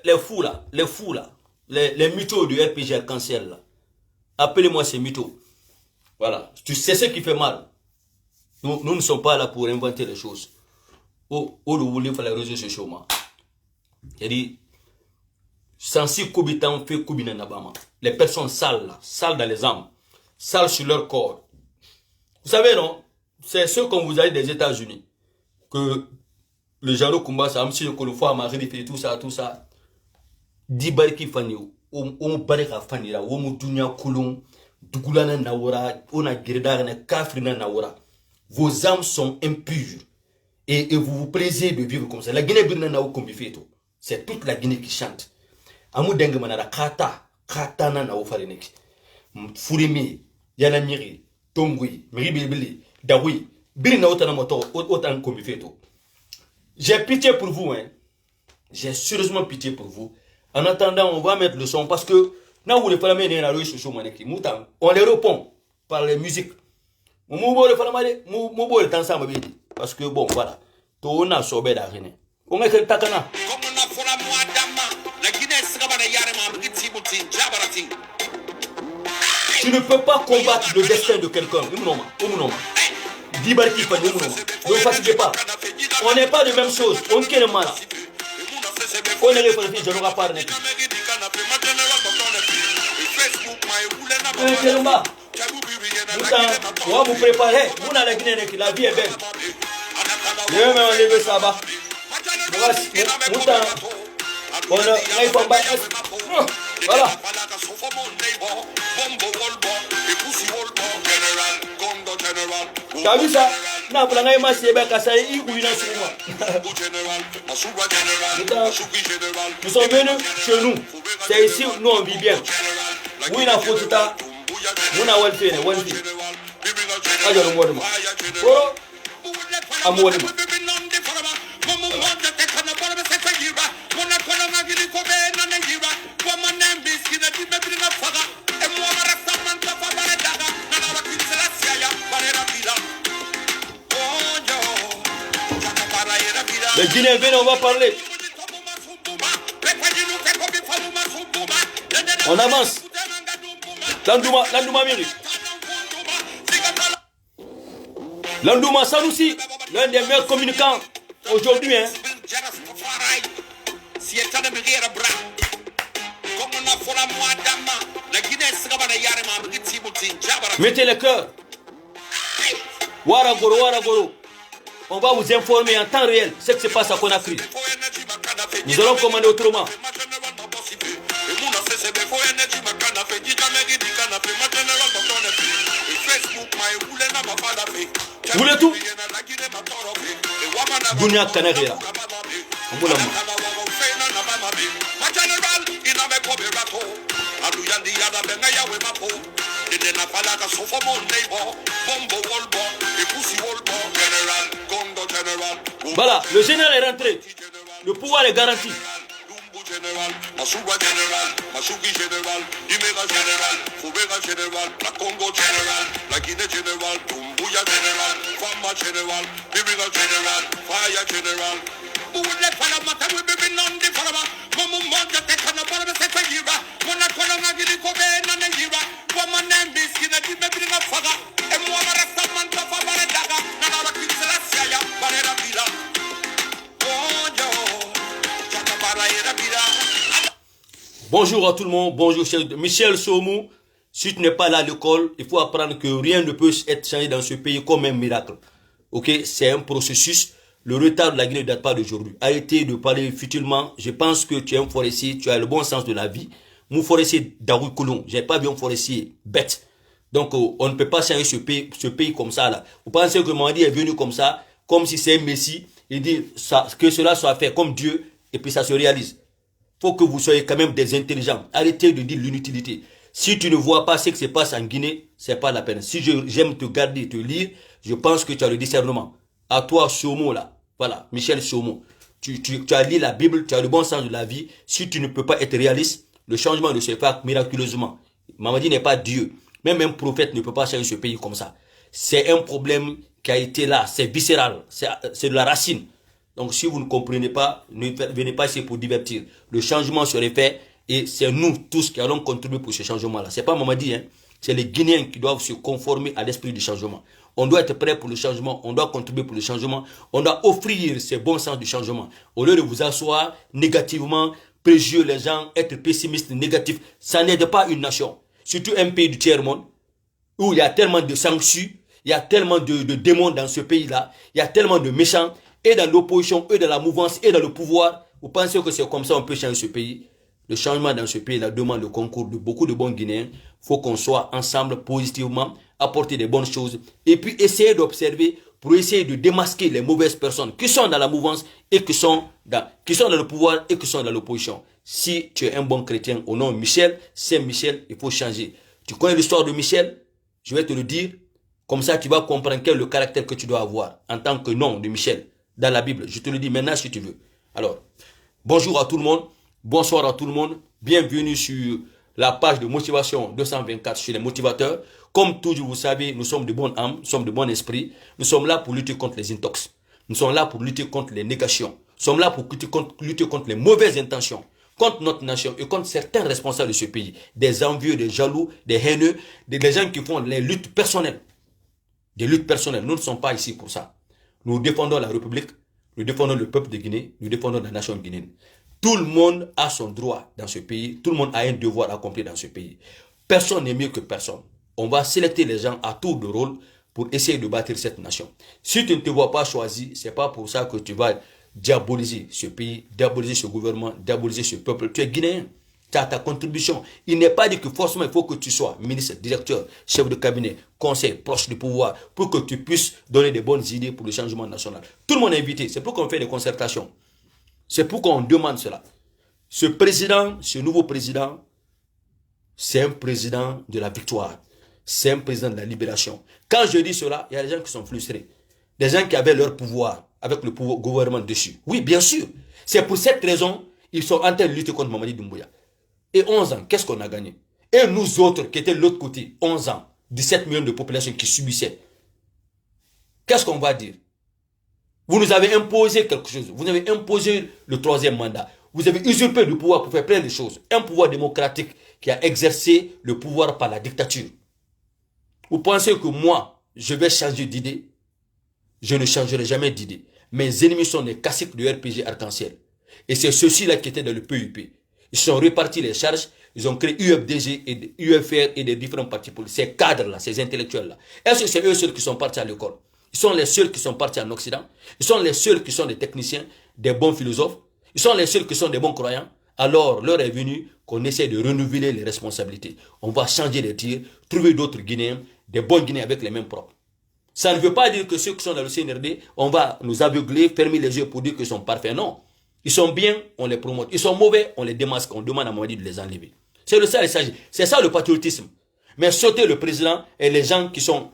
les fous là, les mythos du RPG Arc-en-Ciel là. Appelez-moi ces mythos. Voilà. Tu sais ce qui fait mal. Nous ne sommes pas là pour inventer les choses. Où vous voulez faire les réseaux sociaux. Il dit, Sansi Kubitan fait Kubina Nabama. Les personnes sales là, sales dans les âmes, sales sur leur corps. Vous savez non, c'est ceux qu'on vous a dit des États-Unis. Que le genre combat, ça, même si le fois Marie fait tout ça. Dibar qui fani, on barika fani la, on dunya kulon, dugulana nawara, on a gredar kafrina nawara. Vos âmes sont impures. Et vous vous plaisez de vivre comme ça. La Guinée birna na ukombi feto. C'est toute la Guinée qui chante. Amu dengue manara kata na na ufareneki. Furimi, yana miri, tongui, miribili, dawi, birna otana moto, otan kombi feto. J'ai pitié pour vous, hein. J'ai sérieusement pitié pour vous. En attendant, on va mettre le son parce que on les répond par les musiques. Parce que bon, voilà. On a sobé d'arène. On a quel takana. Tu ne peux pas combattre le destin de quelqu'un. Ne fatiguez pas. On n'est pas de même chose. On est le mal. On est réfléchi, je n'aurai pas de on va vous préparer. Vous n'allez pas la vie est belle. Je vais m'enlever ça bas. Voilà. T'as vu ça? Non, pour la masse, c'est bien qu'à ça, il ou il a nous sommes venus chez nous. C'est ici, nous on vit bien. Oui, il a faut tout ça. Nous avons fait, les Guinéens, venez, on va parler. On avance. Landouma Miri. Landouma Sanoussi, l'un des meilleurs communicants aujourd'hui. Hein. Mettez le cœur. Waragoro. On va vous informer en temps réel ce qui se passe à Conakry. Nous allons commander autrement. Vous voulez tout? Dunia Canagera. Voilà, le général est rentré. Le pouvoir est garanti. Général, Masuba général, Masuki général, Dimega général, Fubega général, la Congo général, la Guinée général, Tumbuya général, Fama général, Dimega général, Faya général. Uule fala mata webe nandi fala mamu monja tekana para seta yira mona kola ngiri kobe na yira kwa manembi skina dibe bina faga e mo mara samanta fa bare daga na na kisela sia bare rabila. Bonjour à tout le monde, bonjour Michel Somou. Si tu n'es pas là à l'école, il faut apprendre que rien ne peut être changé dans ce pays comme un miracle. Ok, c'est un processus. Le retard de la Guinée ne date pas d'aujourd'hui. Arrêtez de parler futilement. Je pense que tu es un forestier, tu as le bon sens de la vie. Mon forestier Daoui Koulon, j'ai pas vu un forestier bête. Donc on ne peut pas changer ce pays comme ça là. Vous pensez que Mamadi est venu comme ça, comme si c'est un messie, il dit ça, que cela soit fait comme Dieu et puis ça se réalise. Faut que vous soyez quand même des intelligents. Arrêtez de dire l'inutilité. Si tu ne vois pas ce qui se passe en Guinée, c'est pas la peine. Si j'aime te garder, te lire, je pense que tu as le discernement. À toi, Somo là. Voilà, Michel Somo. Tu as lu la Bible, tu as le bon sens de la vie. Si tu ne peux pas être réaliste, le changement ne se fait pas miraculeusement. Mamadi n'est pas Dieu. Même un prophète ne peut pas changer ce pays comme ça. C'est un problème qui a été là. C'est viscéral. C'est de la racine. Donc si vous ne comprenez pas, venez pas ici pour divertir. Le changement serait fait et c'est nous tous qui allons contribuer pour ce changement-là. C'est pas Mamadi, hein. C'est les Guinéens qui doivent se conformer à l'esprit du changement. On doit être prêt pour le changement, on doit contribuer pour le changement, on doit offrir ce bon sens du changement. Au lieu de vous asseoir négativement, préjugés les gens, être pessimiste, négatif, ça n'aide pas une nation. Surtout un pays du tiers-monde, où il y a tellement de sanctions, il y a tellement de démons dans ce pays-là, il y a tellement de méchants, et dans l'opposition, et dans la mouvance, et dans le pouvoir. Vous pensez que c'est comme ça qu'on peut changer ce pays? Le changement dans ce pays-là demande le concours de beaucoup de bons Guinéens. Il faut qu'on soit ensemble positivement, apporter des bonnes choses, et puis essayer d'observer pour essayer de démasquer les mauvaises personnes qui sont dans la mouvance et qui sont dans le pouvoir et qui sont dans l'opposition. Si tu es un bon chrétien au nom de Michel, c'est Michel, il faut changer. Tu connais l'histoire de Michel? Je vais te le dire. Comme ça, tu vas comprendre quel est le caractère que tu dois avoir en tant que nom de Michel dans la Bible. Je te le dis maintenant si tu veux. Alors, bonjour à tout le monde. Bonsoir à tout le monde. Bienvenue sur la page de motivation 224 chez les motivateurs. Comme toujours, vous savez, nous sommes de bonne âme, nous sommes de bon esprit. Nous sommes là pour lutter contre les intox. Nous sommes là pour lutter contre les négations. Nous sommes là pour lutter contre les mauvaises intentions, contre notre nation et contre certains responsables de ce pays. Des envieux, des jaloux, des haineux, des gens qui font les luttes personnelles. Des luttes personnelles. Nous ne sommes pas ici pour ça. Nous défendons la République, nous défendons le peuple de Guinée, nous défendons la nation guinéenne. Tout le monde a son droit dans ce pays, tout le monde a un devoir accompli dans ce pays. Personne n'est mieux que personne. On va sélectionner les gens à tour de rôle pour essayer de bâtir cette nation. Si tu ne te vois pas choisi, c'est pas pour ça que tu vas diaboliser ce pays, diaboliser ce gouvernement, diaboliser ce peuple. Tu es guinéen. Tu as ta contribution. Il n'est pas dit que forcément il faut que tu sois ministre, directeur, chef de cabinet, conseil, proche du pouvoir, pour que tu puisses donner des bonnes idées pour le changement national. Tout le monde est invité. C'est pour qu'on fait des concertations. C'est pour qu'on demande cela. Ce président, ce nouveau président, c'est un président de la victoire. C'est un président de la libération. Quand je dis cela, il y a des gens qui sont frustrés. Des gens qui avaient leur pouvoir, avec le pouvoir, gouvernement dessus. Oui, bien sûr. C'est pour cette raison ils sont en train de lutter contre Mamadi Doumbouya. Et 11 ans, qu'est-ce qu'on a gagné? Et nous autres, qui étaient de l'autre côté, 11 ans, 17 millions de population qui subissaient. Qu'est-ce qu'on va dire? Vous nous avez imposé quelque chose. Vous avez imposé le troisième mandat. Vous avez usurpé le pouvoir pour faire plein de choses. Un pouvoir démocratique qui a exercé le pouvoir par la dictature. Vous pensez que moi, je vais changer d'idée? Je ne changerai jamais d'idée. Mes ennemis sont des caciques du RPG Arc-en-Ciel. Et c'est ceux-ci-là qui étaient dans le PUP. Ils se sont répartis les charges. Ils ont créé UFDG et UFR et des différents partis politiques. Ces cadres-là, ces intellectuels-là. Est-ce que c'est eux seuls qui sont partis à l'école? Ils sont les seuls qui sont partis en Occident. Ils sont les seuls qui sont des techniciens, des bons philosophes. Ils sont les seuls qui sont des bons croyants. Alors, l'heure est venue qu'on essaie de renouveler les responsabilités. On va changer les tirs, trouver d'autres Guinéens, des bons Guinéens avec les mêmes propres. Ça ne veut pas dire que ceux qui sont dans le CNRD, on va nous aveugler, fermer les yeux pour dire qu'ils sont parfaits. Non. Ils sont bien, on les promote. Ils sont mauvais, on les démasque. On demande à Mamadi de les enlever. C'est de ça il s'agit. C'est ça le patriotisme. Mais sauter le président et les gens qui sont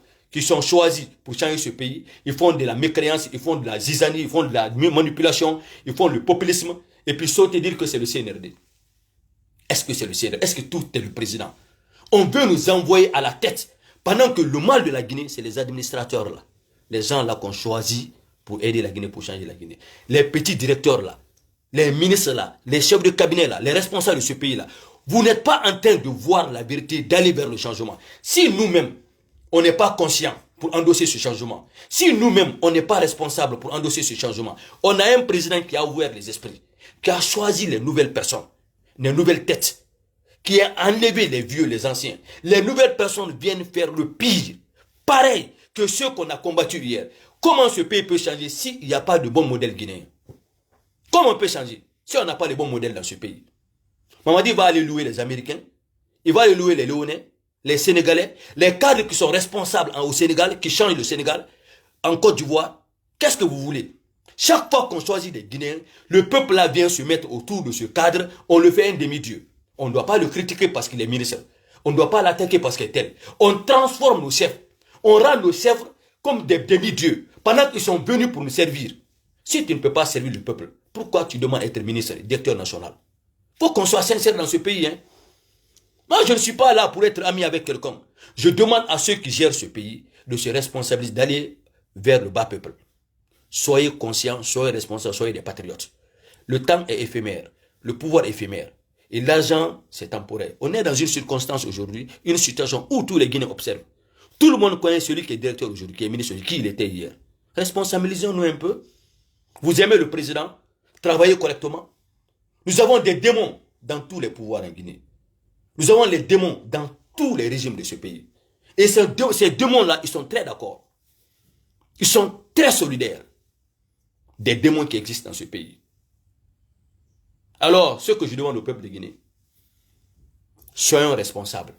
choisis pour changer ce pays, ils font de la mécréance, ils font de la zizanie, ils font de la manipulation, ils font le populisme, et puis sauter dire que c'est le CNRD. Est-ce que c'est le CNRD? Est-ce que tout est le président? On veut nous envoyer à la tête, pendant que le mal de la Guinée, c'est les administrateurs là. Les gens là qu'on choisit pour aider la Guinée, pour changer la Guinée. Les petits directeurs là, les ministres là, les chefs de cabinet là, les responsables de ce pays là. Vous n'êtes pas en train de voir la vérité, d'aller vers le changement. Si nous-mêmes, on n'est pas conscient pour endosser ce changement, si nous-mêmes, on n'est pas responsable pour endosser ce changement, on a un président qui a ouvert les esprits, qui a choisi les nouvelles personnes, les nouvelles têtes, qui a enlevé les vieux, les anciens. Les nouvelles personnes viennent faire le pire, pareil que ceux qu'on a combattus hier. Comment ce pays peut changer s'il n'y a pas de bon modèle guinéen? Comment on peut changer si on n'a pas de bon modèle dans ce pays? Mamadi va aller louer les Américains, il va aller louer les Léonais, les Sénégalais, les cadres qui sont responsables au Sénégal, qui changent le Sénégal, en Côte d'Ivoire. Qu'est-ce que vous voulez? Chaque fois qu'on choisit des Guinéens, le peuple là vient se mettre autour de ce cadre, on le fait un demi-dieu. On ne doit pas le critiquer parce qu'il est ministre. On ne doit pas l'attaquer parce qu'il est tel. On transforme nos chefs. On rend nos chefs comme des demi-dieux, pendant qu'ils sont venus pour nous servir. Si tu ne peux pas servir le peuple, pourquoi tu demandes être ministre, directeur national? Il faut qu'on soit sincère dans ce pays. Hein. Moi, je ne suis pas là pour être ami avec quelqu'un. Je demande à ceux qui gèrent ce pays de se responsabiliser, d'aller vers le bas peuple. Soyez conscients, soyez responsables, soyez des patriotes. Le temps est éphémère, le pouvoir est éphémère. Et l'argent, c'est temporaire. On est dans une circonstance aujourd'hui, une situation où tous les Guinéens observent. Tout le monde connaît celui qui est directeur aujourd'hui, qui est ministre, qui il était hier. Responsabilisons-nous un peu. Vous aimez le président, travaillez correctement. Nous avons des démons dans tous les pouvoirs en Guinée. Nous avons les démons dans tous les régimes de ce pays. Et ces démons-là, ils sont très d'accord. Ils sont très solidaires des démons qui existent dans ce pays. Alors, ce que je demande au peuple de Guinée, soyons responsables.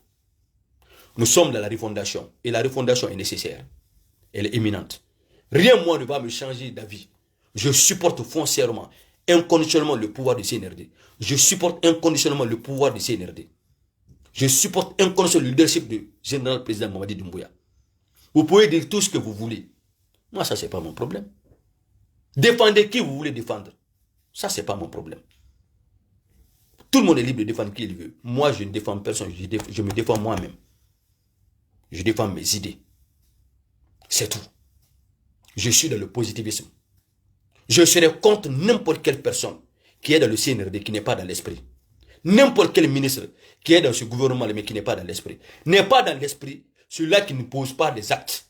Nous sommes dans la refondation. Et la refondation est nécessaire. Elle est imminente. Rien, moi, ne va me changer d'avis. Je supporte foncièrement, inconditionnellement le pouvoir du CNRD. Je supporte inconditionnellement le pouvoir du CNRD. Je supporte inconditionnellement le leadership du général président Mamadi Doumbouya. Vous pouvez dire tout ce que vous voulez. Moi, ça, c'est pas mon problème. Défendez qui vous voulez défendre. Ça, c'est pas mon problème. Tout le monde est libre de défendre qui il veut. Moi, je ne défends personne. Je me défends moi-même. Je défends mes idées. C'est tout. Je suis dans le positivisme. Je serai contre n'importe quelle personne qui est dans le CNRD, qui n'est pas dans l'esprit. N'importe quel ministre qui est dans ce gouvernement, mais qui n'est pas dans l'esprit. N'est pas dans l'esprit celui-là qui ne pose pas des actes.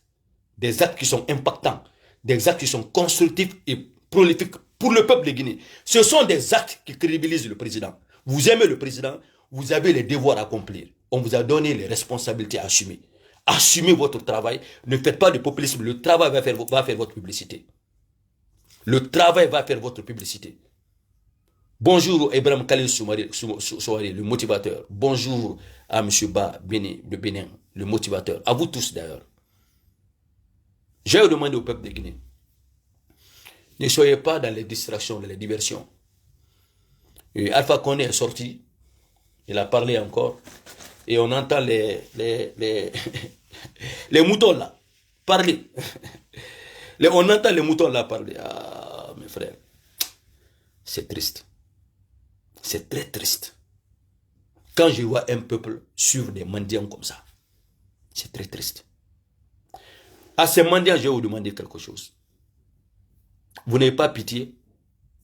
Des actes qui sont impactants. Des actes qui sont constructifs et prolifiques pour le peuple de Guinée. Ce sont des actes qui crédibilisent le président. Vous aimez le président, vous avez les devoirs à accomplir. On vous a donné les responsabilités à assumer. Assumez votre travail. Ne faites pas de populisme. Le travail va faire votre publicité. Le travail va faire votre publicité. Bonjour Ibrahim Khalil Soumaré, le motivateur. Bonjour à M. Ba Béné, de Bénin, le motivateur. À vous tous d'ailleurs. J'ai demandé au peuple de Guinée. Ne soyez pas dans les distractions, dans les diversions. Et Alpha Condé est sorti. Il a parlé encore. Et on entend les moutons là parler. On entend les moutons là parler. Ah, mes frères. C'est triste. C'est très triste. Quand je vois un peuple suivre des mendiants comme ça, c'est très triste. À ces mendiants, je vais vous demander quelque chose. Vous n'avez pas pitié,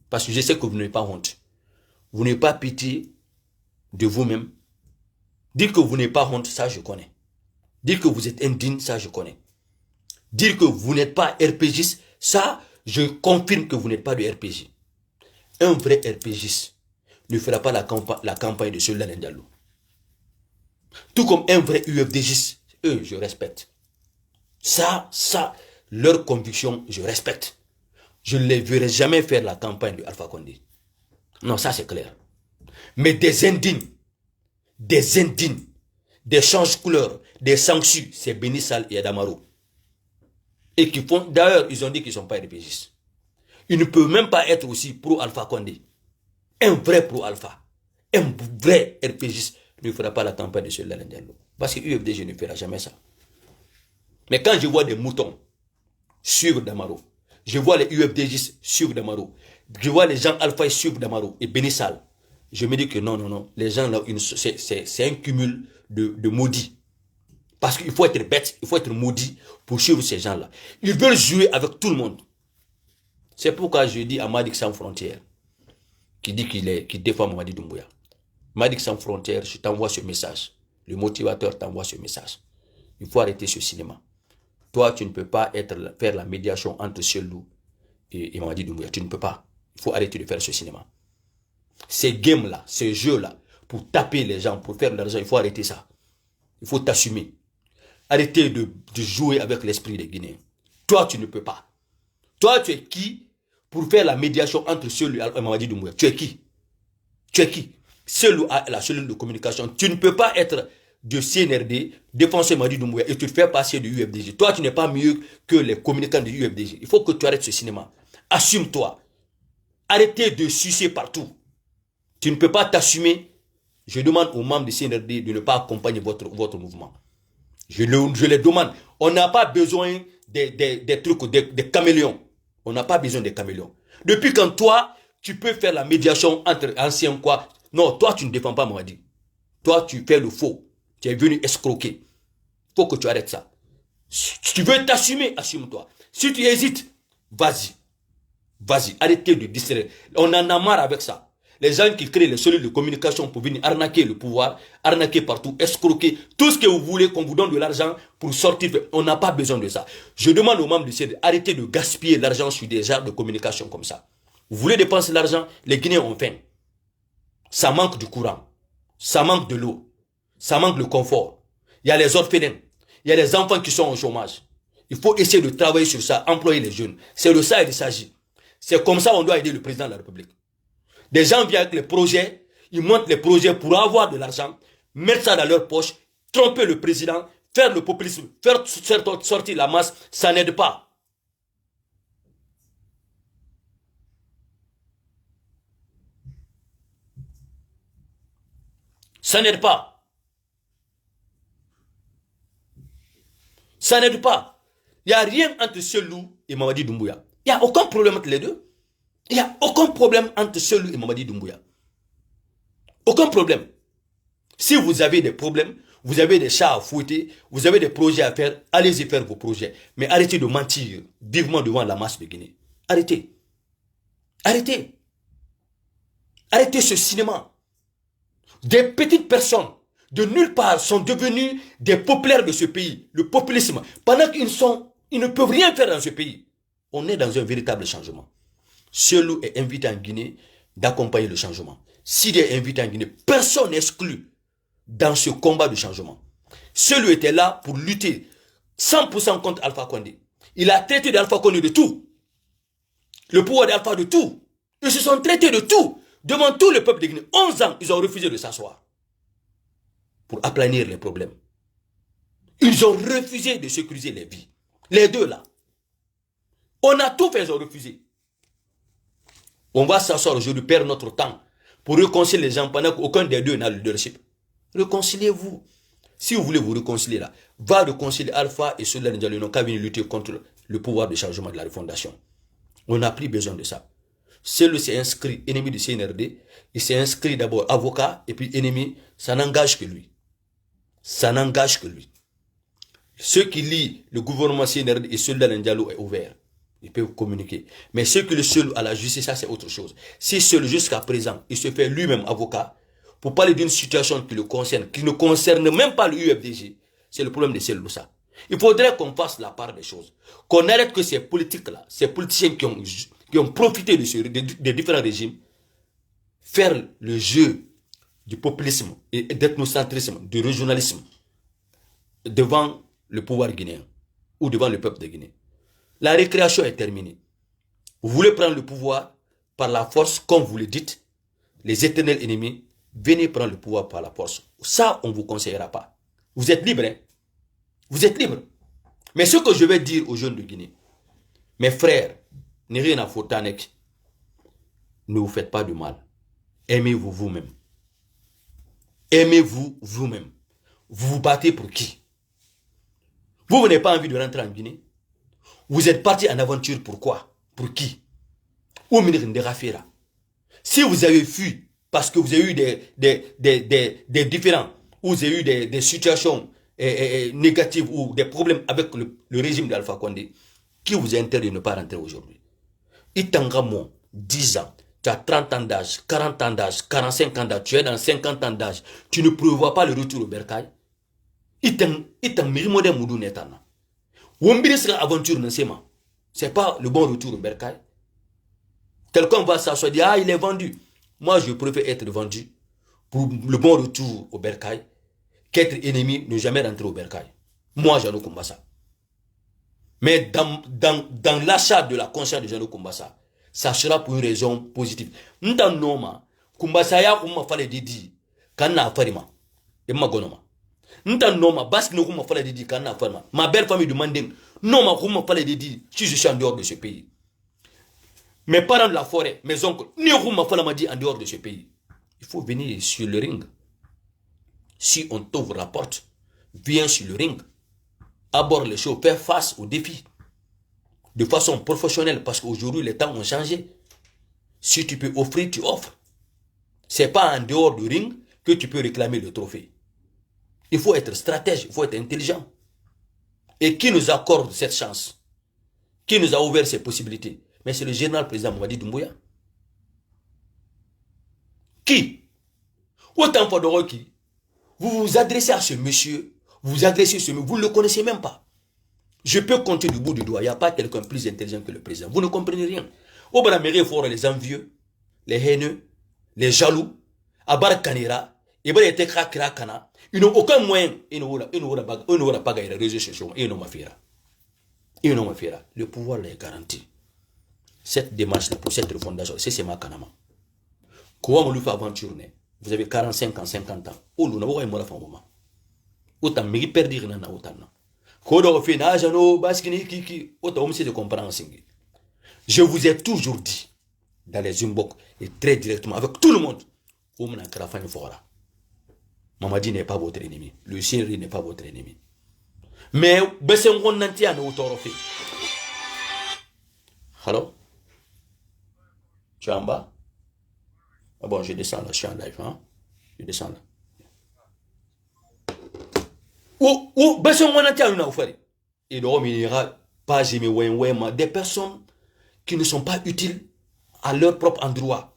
parce que je sais que vous n'avez pas honte. Vous n'avez pas pitié de vous-même. Dire que vous n'avez pas honte, ça je connais. Dire que vous êtes indigne, ça je connais. Dire que vous n'êtes pas RPGiste, ça je confirme que vous n'êtes pas de RPG. Un vrai RPGiste ne fera pas la campagne de Soldat Diallo. Tout comme un vrai UFDGiste, eux je respecte. Ça, leur conviction, je respecte. Je ne les verrai jamais faire la campagne de Alpha Condé. Non, ça c'est clair. Mais des indignes, des change-couleurs, des sanctions, c'est Benissal et Adamaro. Et qui font, d'ailleurs, ils ont dit qu'ils ne sont pas RPGistes. Ils ne peuvent même pas être aussi pro-Alpha Condé. Un vrai pro-Alpha, un vrai RPGiste ne fera pas la campagne de Soldat Diallo. Parce que UFDG ne fera jamais ça. Mais quand je vois des moutons suivre Damaro, je vois les UFDG suivre Damaro, je vois les gens Alpha suivre Damaro et Benissal, je me dis que non, les gens là, c'est un cumul de maudits. Parce qu'il faut être bête, il faut être maudit pour suivre ces gens-là. Ils veulent jouer avec tout le monde. C'est pourquoi je dis à Madik Sans Frontières, qui dit qu'il défend Mamadi Doumbouya. Madik Sans Frontières, je t'envoie ce message. Le motivateur t'envoie ce message. Il faut arrêter ce cinéma. Toi, tu ne peux pas faire la médiation entre Chelou et Mamadi Doumbouya. Tu ne peux pas. Il faut arrêter de faire ce cinéma. Ces games-là, ces jeux-là, pour taper les gens, pour faire de l'argent, il faut arrêter ça. Il faut t'assumer. Arrêtez de jouer avec l'esprit des Guinéens. Toi, tu ne peux pas. Toi, tu es qui pour faire la médiation entre Chelou et Mamadi Doumbouya? Tu es qui? Tu es qui? Chelou a la cellule de communication. Tu ne peux pas être de CNRD, défoncer Mamadi Doumbouya et tu te fais passer de UFDG. Toi, tu n'es pas mieux que les communicants de UFDG. Il faut que tu arrêtes ce cinéma. Assume-toi. Arrêtez de sucer partout. Tu ne peux pas t'assumer. Je demande aux membres de CNRD de ne pas accompagner votre mouvement. Je les demande. On n'a pas besoin des trucs, des caméléons. On n'a pas besoin des caméléons. Depuis quand toi, tu peux faire la médiation entre anciens quoi? Non, toi, tu ne défends pas Mamadi. Toi, tu fais le faux. Tu es venu escroquer. Il faut que tu arrêtes ça. Si tu veux t'assumer, assume-toi. Si tu hésites, vas-y. Vas-y, arrêtez de distraire. On en a marre avec ça. Les gens qui créent les cellules de communication pour venir arnaquer le pouvoir, arnaquer partout, escroquer, tout ce que vous voulez, qu'on vous donne de l'argent pour sortir. On n'a pas besoin de ça. Je demande aux membres du CED d'arrêter de gaspiller l'argent sur des genres de communication comme ça. Vous voulez dépenser l'argent, les Guinéens ont faim. Ça manque du courant, ça manque de l'eau, ça manque le confort. Il y a les orphelins, il y a les enfants qui sont au chômage. Il faut essayer de travailler sur ça, employer les jeunes. C'est de ça qu'il s'agit. C'est comme ça qu'on doit aider le président de la République. Des gens viennent avec les projets, ils montent les projets pour avoir de l'argent, mettre ça dans leur poche, tromper le président, faire le populisme, faire sortir la masse, ça n'aide pas. Ça n'aide pas. Ça n'aide pas. Il n'y a rien entre Selou et Mamadi Doumbouya. Il n'y a aucun problème entre les deux. Il n'y a aucun problème entre Selou et Mamadi Doumbouya. Aucun problème. Si vous avez des problèmes, vous avez des chats à fouetter, vous avez des projets à faire, allez-y faire vos projets. Mais arrêtez de mentir vivement devant la masse de Guinée. Arrêtez. Arrêtez. Arrêtez ce cinéma. Des petites personnes de nulle part sont devenues des populaires de ce pays. Le populisme. Pendant qu'ils ne peuvent rien faire dans ce pays. On est dans un véritable changement. Selou est invité en Guinée d'accompagner le changement. S'il est invité en Guinée, personne n'exclut dans ce combat de changement. Selou était là pour lutter 100% contre Alpha Condé. Il a traité d'Alpha Condé de tout. Le pouvoir d'Alpha de tout. Ils se sont traités de tout. Devant tout le peuple de Guinée. 11 ans, ils ont refusé de s'asseoir pour aplanir les problèmes. Ils ont refusé de sécuriser les vies. Les deux là. On a tout fait, ils ont refusé. On va s'asseoir aujourd'hui, perdre notre temps pour réconcilier les gens pendant qu'aucun des deux n'a le leadership. Réconciliez-vous. Si vous voulez vous réconcilier là, va réconcilier Alpha et Soledad Ndiaye. Ils n'ont qu'à venir lutter contre le pouvoir de changement de la refondation. On n'a plus besoin de ça. Celui s'est inscrit ennemi du CNRD, il s'est inscrit d'abord avocat et puis ennemi, ça n'engage que lui. Ça n'engage que lui. Ceux qui lient le gouvernement CNRD et Soledad Ndiaye est ouvert. Ils peuvent communiquer. Mais ceux qui le seul à la justice, ça c'est autre chose. Si seul jusqu'à présent, il se fait lui-même avocat, pour parler d'une situation qui le concerne, qui ne concerne même pas le UFDG, c'est le problème de Selou ça. Il faudrait qu'on fasse la part des choses. Qu'on arrête que ces politiques-là, ces politiciens qui ont profité des différents régimes, faire le jeu du populisme et d'ethnocentrisme, du régionalisme devant le pouvoir guinéen ou devant le peuple de Guinée. La récréation est terminée. Vous voulez prendre le pouvoir par la force, comme vous le dites, les éternels ennemis, venez prendre le pouvoir par la force. Ça, on ne vous conseillera pas. Vous êtes libre, hein? Vous êtes libre. Mais ce que je vais dire aux jeunes de Guinée, mes frères, n'est rien à foutre, ne vous faites pas de mal. Aimez-vous vous-même. Aimez-vous vous-même. Vous vous battez pour qui? Vous n'avez pas envie de rentrer en Guinée? Vous êtes parti en aventure pourquoi? Pour qui? Ou Rafira. Si vous avez fui parce que vous avez eu des différends, ou vous avez eu des situations négatives ou des problèmes avec le régime d'Alpha Condé, qui vous a interdit de ne pas rentrer aujourd'hui? Itangamo, 10 ans, tu as 30 ans d'âge, 40 ans d'âge, 45 ans d'âge, tu es dans 50 ans d'âge, tu ne prévois pas le retour au bercail. Itang mirimode moudou netana. Wombiri sera aventure nansema. C'est pas le bon retour au bercail. Quelqu'un va s'asseoir et dire, ah, il est vendu. Moi, je préfère être vendu pour le bon retour au bercail qu'être ennemi, ne jamais rentrer au bercail. Moi, Jean-Luc Kumbasa. Mais dans l'achat de la conscience de Jean-Luc Kumbasa, ça sera pour une raison positive. N'tan noma, Kumbasa ya kuma fale didi, kana farima, emma gonoma. N'tan noma, basque no kuma fale didi, kana farima. Ma belle famille de Manding, noma kuma fale didi, si je suis en dehors de ce pays. Mes parents de la forêt, mes oncles, ni kuma fale m'a dit en dehors de ce pays. Il faut venir sur le ring. Si on t'ouvre la porte, viens sur le ring. Aborde les choses, faire face aux défis. De façon professionnelle, parce qu'aujourd'hui, les temps ont changé. Si tu peux offrir, tu offres. Ce n'est pas en dehors du ring que tu peux réclamer le trophée. Il faut être stratège, il faut être intelligent. Et qui nous accorde cette chance? Qui nous a ouvert ces possibilités? Mais c'est le général président Mamadi Doumbouya. Qui? Autant Fodoro qui? Vous vous adressez à ce monsieur, vous adressez à ce monsieur, vous ne le connaissez même pas. Je peux compter du bout du doigt, il n'y a pas quelqu'un plus intelligent que le président. Vous ne comprenez rien. Au Banaméré, il faut les envieux, les haineux, les jaloux, Abar Kanira, ils n'ont aucun moyen, ils n'auront pas gagné les réseaux sociaux, ils n'ont pas fait. Le pouvoir les garantit. Cette démarche pour cette refondation, c'est ma kanama. Comment on lui fait aventure? Vous avez 45 ans, 50 ans. Oh, nous n'avons pas fait un moment. Autant me perdre dans la autant. Kodo fait n'ajano baskini kiki. Autant on de comprendre. Je vous ai toujours dit dans les inbox et très directement avec tout le monde. On a qu'à la fin de fora. Mamadi n'est pas votre ennemi. Le chien n'est pas votre ennemi. Mais baissez on nanti à nos autorophées. Allô? Tu es en bas? Ah bon, je descends là, je suis en live, hein? Je descends là. Ou, baissez on nanti à nos autorophées. Et donc, il n'y aura pas des personnes qui ne sont pas utiles à leur propre endroit.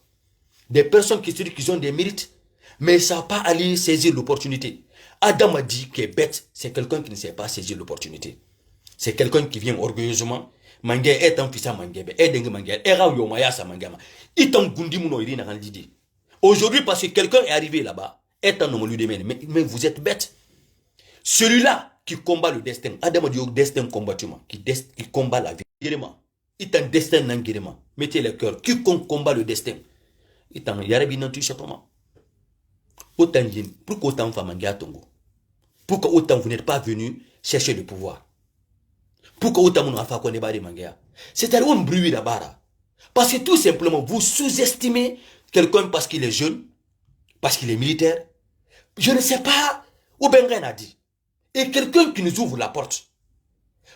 Des personnes qui se disent qu'ils ont des mérites, mais ils ne savent pas aller saisir l'opportunité. Adam a dit que bête, c'est quelqu'un qui ne sait pas saisir l'opportunité. C'est quelqu'un qui vient orgueilleusement. Mangé est un fils à Mangé, est dengue Mangé, est Raoui Omaya sa Mangama. Il t'en gundi mon irine à l'idée. Aujourd'hui, parce que quelqu'un est arrivé là-bas, est un homme lui demande, mais vous êtes bête. Celui-là qui combat le destin, Adam a dit au destin combattement, qui combat la vie. Il t'en destin n'engagement. Mettez le cœur. Quiconque combat le destin. Il t'en yarabi non tu sais pas. Autant yin, pourquoi autant famangia tongo? Pourquoi autant vous n'êtes pas venu chercher le pouvoir? Pourquoi autant mon afa qu'on est bas de mangia? C'est-à-dire on bruit là-bas. Parce que tout simplement, vous sous-estimez quelqu'un parce qu'il est jeune, parce qu'il est militaire. Je ne sais pas où Bengen a dit. Et quelqu'un qui nous ouvre la porte.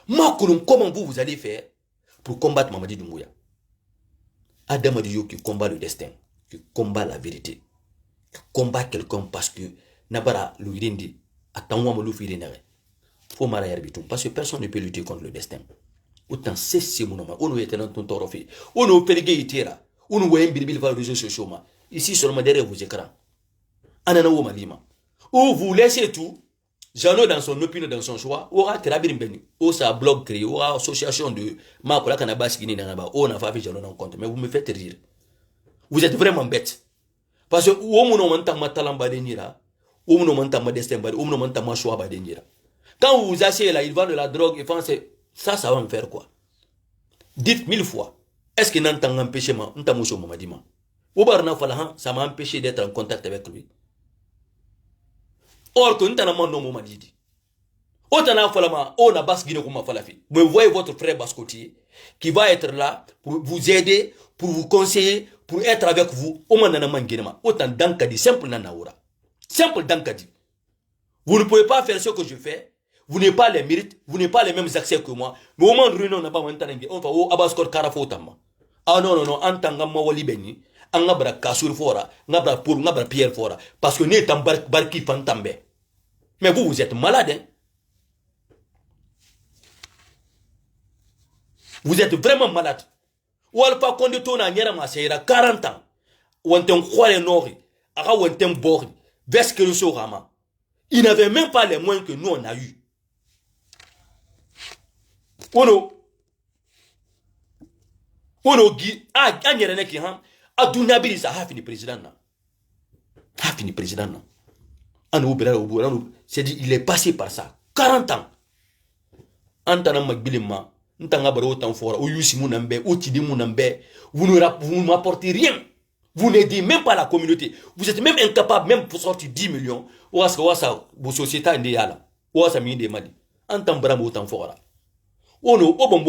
Moi, comment vous allez faire pour combattre Mamadi Doumbouya? Adam Adiyo qui combat le destin, qui combat la vérité, qui combat quelqu'un parce que Nabara Louirindi, attends-moi le Firinere. Faut m'arrêter bitum parce que personne ne peut lutter contre le destin. Autant c'est mon nom, on est dans ton torofi, on est pelgué itera, on est bilbil va réseaux sociaux. Ici seulement derrière vos écrans. Anana ou Malima. Ou vous laissez tout. Jeannot dans son opinion, dans son choix, aura Terabin Beni, ou sa blog créé, aura association de Makola Kanabas qui n'est pas, on n'a pas fait Jeannot en compte, mais vous me faites rire. Vous êtes vraiment bête. Parce que, ou on m'entend ma talamba de Nira, ou on m'entend ma destin, ou on m'entend ma choix de Nira. Quand vous vous asseyez là, il vend de la drogue, et pensez, ça va me faire quoi? Dites 1000 fois, est-ce qu'il n'entend empêcher ma, n'tamoucho Mamadima? Ou barna falahan, ça m'a empêché d'être en contact avec lui. Or que nous n'avons pas de dit. Autant falama, on a bas guiné comme falafi. Vous voyez votre frère Baskotier qui va être là pour vous aider, pour vous conseiller, pour être avec vous. Au moins n'a autant dankadi, simple nanaoura. Simple dankadi. Vous ne pouvez pas faire ce que je fais. Vous n'avez pas les mérites, vous n'avez pas les mêmes accès que moi. Mais au moins on n'a pas maintenant. On va au abaskor karafotama. Ah non, antanga mawali beni. Angabra kasur fora, ngabra pour ngabra pierre fora. Parce que n'est en barki fantambe. Mais vous êtes malade, hein? Vous êtes vraiment malade. Ou alpha konde tona nyera masera 40 ans. Ou enten khwale nori, aga ou enten bori, vesque le sorama. Il n'avait même pas les moyens que nous on a eu. Ono gi anyere neki han aduna biri sa ha fini président na. Ha fini président na. C'est dit, il est passé par ça. 40 ans. Antana magbilima, ntanga baro autant fort, ou yusi mounambe, ou tidi mounambe, vous ne m'apportez rien. Vous n'aidez même pas la communauté. Vous êtes même incapable, même pour sortir 10 millions. Ou est-ce que vos sociétés en déala? Ou est-ce que vous avez dit? Antambra autant fort. Ou non, au bon,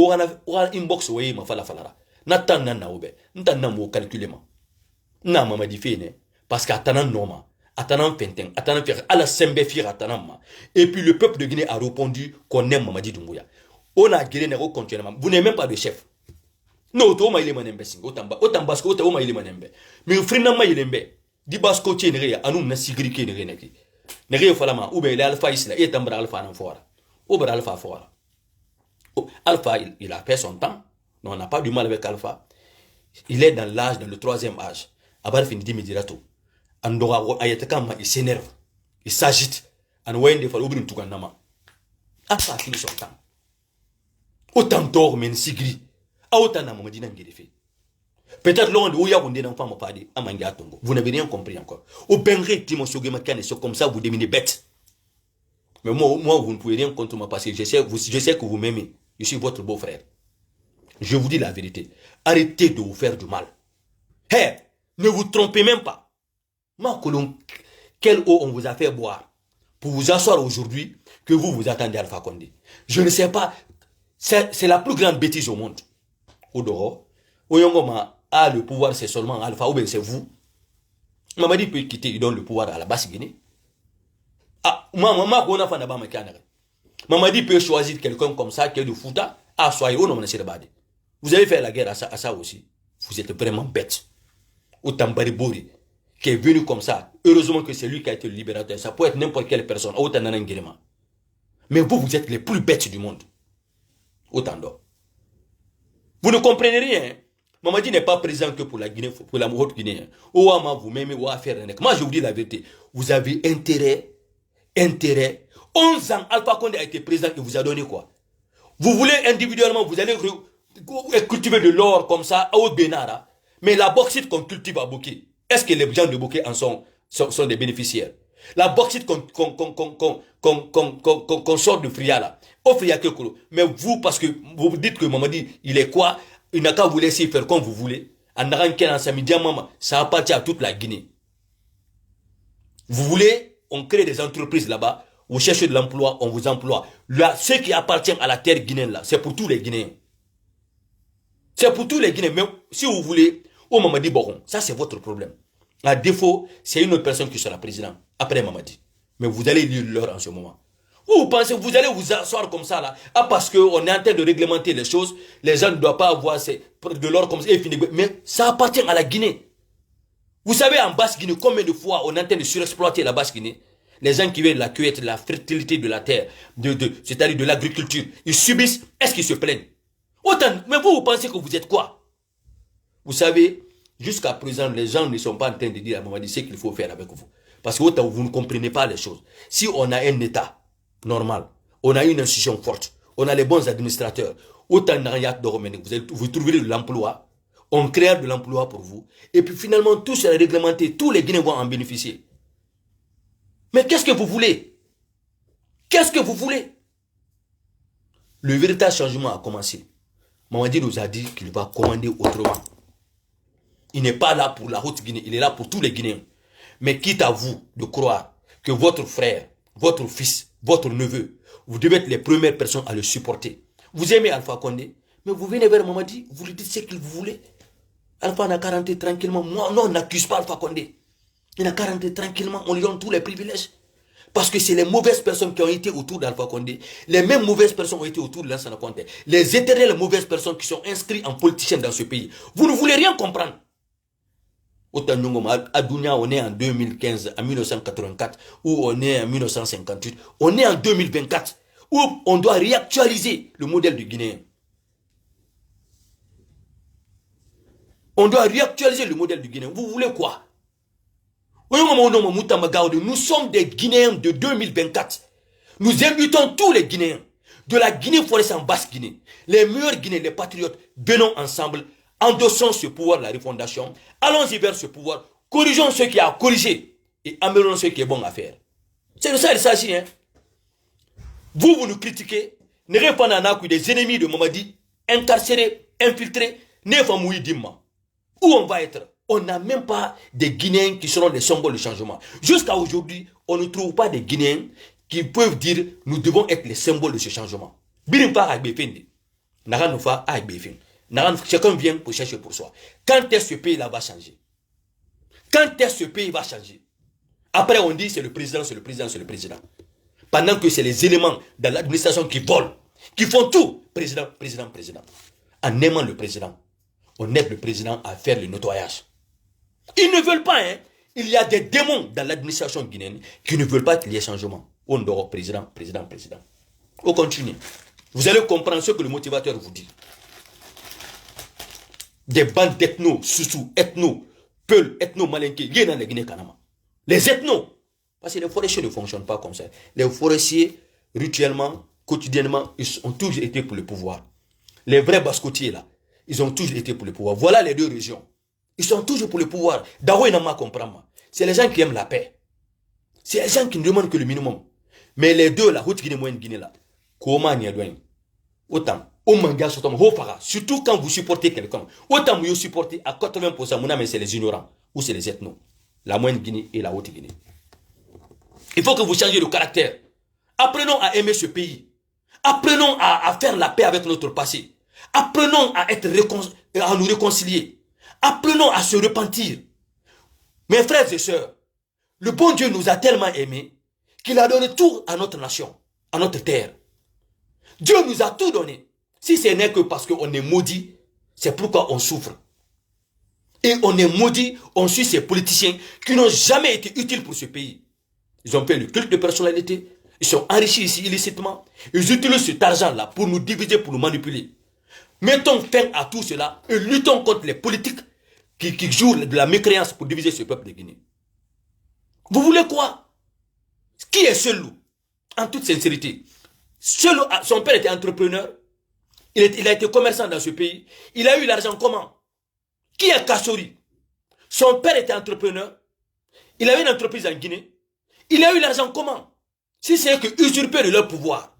ou à inbox, ou ma fala falara. Natan nana oube, ntan namo calculement. Na mama di fene, parce qu'atanan noma. Atanan Fenten, Atanan Fer, à la Sembefir Atanama. Et puis le peuple de Guinée a répondu qu'on aime Mamadi Doumbouya. On a guéri continuellement. Vous n'êtes même pas de chef. Non, Toma il est manembe, autant basco, Toma il est manembe. Mais Frinama il est mbe. Di basco tien rea, anum na sigrike ne reneki. Ne rea falama, ou bien l'alpha isla, et tambra alpha en fora. Obra alpha fora. Alpha il a fait son temps. Non, on n'a pas du mal avec Alpha. Il est dans l'âge, dans le troisième âge. Abar finit Midirato. Andora Ayatakama, il s'énerve. Il s'agite. And when they fall over into Ganama. Alpha a fini son temps. Autant d'or, men sigri. Autant d'amamadina ngirife. Peut-être l'on de Ouya Wundé n'en femme pas dit à Mangatongo. Vous n'avez rien compris encore. Au Benré, Timon Sogemakan, et comme ça, vous devenez bête. Mais moi, vous ne pouvez rien contre moi parce que je sais que vous m'aimez. Je suis votre beau-frère. Je vous dis la vérité. Arrêtez de vous faire du mal. Hey, ne vous trompez même pas. Ma colombe, quelle eau on vous a fait boire pour vous asseoir aujourd'hui que vous attendez Alpha Condé. Je ne sais pas. C'est la plus grande bêtise au monde. Odoro, Oyongoma a le pouvoir, c'est seulement Alpha, ou bien c'est vous. Mamadi peut quitter, il donne le pouvoir à la Basse-Guinée. Ah, Mamadi peut choisir quelqu'un comme ça, qui est de Fouta, à soyez au nom de Sérbade. Vous avez fait la guerre à ça aussi. Vous êtes vraiment bête. Autant Baribori, qui est venu comme ça. Heureusement que c'est lui qui a été le libérateur. Ça peut être n'importe quelle personne. Autant Nanangirema. Mais vous êtes les plus bêtes du monde. Autant d'or. Vous ne comprenez rien. Mamadi n'est pas présent que pour la Guinée, pour la haute Guinée. Ouama, vous-même, ou à faire. Moi, je vous dis la vérité. Vous avez intérêt. 11 ans, Alpha Condé a été président et vous a donné quoi? Vous voulez individuellement, vous allez cultiver de l'or comme ça, au Benara. Mais la bauxite qu'on cultive à Bokeh, est-ce que les gens de Bokeh en sont des bénéficiaires? La bauxite qu'on sort de Fria là, au Fria Kekolo. Mais vous, parce que vous dites que Mamadi, il est quoi? Il n'a qu'à vous laisser faire comme vous voulez. En Naranken, en Samidia, maman, ça appartient à toute la Guinée. Vous voulez, on crée des entreprises là-bas, vous cherchez de l'emploi, on vous emploie. Là, ce qui appartient à la terre guinéenne là, c'est pour tous les Guinéens. C'est pour tous les Guinéens. Mais si vous voulez, au Mamadi Boron, ça c'est votre problème. À défaut, c'est une autre personne qui sera président après Mamadi. Mais vous allez lire l'heure en ce moment. Vous pensez que vous allez vous asseoir comme ça là? Ah, parce qu'on est en train de réglementer les choses, les gens ne doivent pas avoir de l'or comme ça. Mais ça appartient à la Guinée. Vous savez, en Basse-Guinée, combien de fois on est en train de surexploiter la Basse-Guinée? Les gens qui veulent la cueillette, la fertilité de la terre, c'est-à-dire de l'agriculture, ils subissent, est-ce qu'ils se plaignent? Autant, mais vous pensez que vous êtes quoi? Vous savez, jusqu'à présent, les gens ne sont pas en train de dire à Mamadi ce qu'il faut faire avec vous. Parce que autant vous ne comprenez pas les choses. Si on a un État normal, on a une institution forte, on a les bons administrateurs, autant vous trouverez de l'emploi, on crée de l'emploi pour vous, et puis finalement tout sera réglementé, tous les Guinéens vont en bénéficier. Mais qu'est-ce que vous voulez? Qu'est-ce que vous voulez? Le véritable changement a commencé. Mamadi nous a dit qu'il va commander autrement. Il n'est pas là pour la Haute-Guinée, il est là pour tous les Guinéens. Mais quitte à vous de croire que votre frère, votre fils, votre neveu, vous devez être les premières personnes à le supporter. Vous aimez Alpha Condé, mais vous venez vers Mamadi, vous lui dites ce qu'il vous voulez. Alpha n'a qu'à rentrer tranquillement. Moi, non, on n'accuse pas Alpha Condé. Il n'a qu'à rentrer tranquillement, on lui donne tous les privilèges. Parce que c'est les mauvaises personnes qui ont été autour d'Alpha Condé. Les mêmes mauvaises personnes ont été autour de Lansana Conté. Les éternelles mauvaises personnes qui sont inscrites en politiciens dans ce pays. Vous ne voulez rien comprendre. Autant nous, à Dounia, on est en 2015, en 1984, ou on est en 1958. On est en 2024, où on doit réactualiser le modèle du Guinéen. On doit réactualiser le modèle du Guinéen. Vous voulez quoi? Nous sommes des Guinéens de 2024. Nous invitons tous les Guinéens de la Guinée-Forest en Basse-Guinée, les meilleurs Guinéens, les patriotes, venons ensemble, endossons ce pouvoir de la refondation, allons-y vers ce pouvoir, corrigeons ce qui a corrigé et améliorons ce qui est bon à faire. C'est de ça qu'il s'agit. Hein? Vous nous critiquez, ne répondez pas des ennemis de Mamadi, incarcérés, infiltrés, ne famouille d'imma. Où on va être? On n'a même pas des Guinéens qui seront les symboles du changement. Jusqu'à aujourd'hui, on ne trouve pas des Guinéens qui peuvent dire nous devons être les symboles de ce changement. Chacun vient pour chercher pour soi. Quand est-ce que ce pays-là va changer? Quand est-ce que ce pays va changer? Après, on dit c'est le président, c'est le président, c'est le président. Pendant que c'est les éléments de l'administration qui volent, qui font tout. Président, président, président. En aimant le président, on aide le président à faire le nettoyage. Ils ne veulent pas, hein. Il y a des démons dans l'administration guinéenne qui ne veulent pas qu'il y ait changement. On dort président, président, président. On continue. Vous allez comprendre ce que le motivateur vous dit. Des bandes d'ethno, Soussou, ethno, Peul, ethno, Malinké, il y a dans les Guinée-Kanama. Les ethnos. Parce que les forestiers ne fonctionnent pas comme ça. Les forestiers, rituellement, quotidiennement, ils ont toujours été pour le pouvoir. Les vrais bascotiers, là, ils ont toujours été pour le pouvoir. Voilà les deux régions. Ils sont toujours pour le pouvoir. Dawa Inama comprend. C'est les gens qui aiment la paix. C'est les gens qui ne demandent que le minimum. Mais les deux, là, Haute Guinée, Moyenne Guinée, là, comment n'y a autant, surtout quand vous supportez quelqu'un, autant vous supportez à 80%, mais c'est les ignorants ou c'est les ethnos. La Moyenne Guinée et la Haute Guinée. Il faut que vous changiez de caractère. Apprenons à aimer ce pays. Apprenons à faire la paix avec notre passé. Apprenons à nous réconcilier. Apprenons à se repentir. Mes frères et sœurs, le bon Dieu nous a tellement aimés qu'il a donné tout à notre nation, à notre terre. Dieu nous a tout donné. Si ce n'est que parce qu'on est maudit, c'est pourquoi on souffre. Et on est maudit, on suit ces politiciens qui n'ont jamais été utiles pour ce pays. Ils ont fait le culte de personnalité, ils sont enrichis ici illicitement. Ils utilisent cet argent-là pour nous diviser, pour nous manipuler. Mettons fin à tout cela et luttons contre les politiques qui jouent de la mécréance pour diviser ce peuple de Guinée. Vous voulez quoi? Qui est Selou? En toute sincérité. Selou, son père était entrepreneur. Il a été commerçant dans ce pays. Il a eu l'argent comment? Qui est Kassori? Son père était entrepreneur. Il avait une entreprise en Guinée. Il a eu l'argent comment? Si c'est que usurper de leur pouvoir.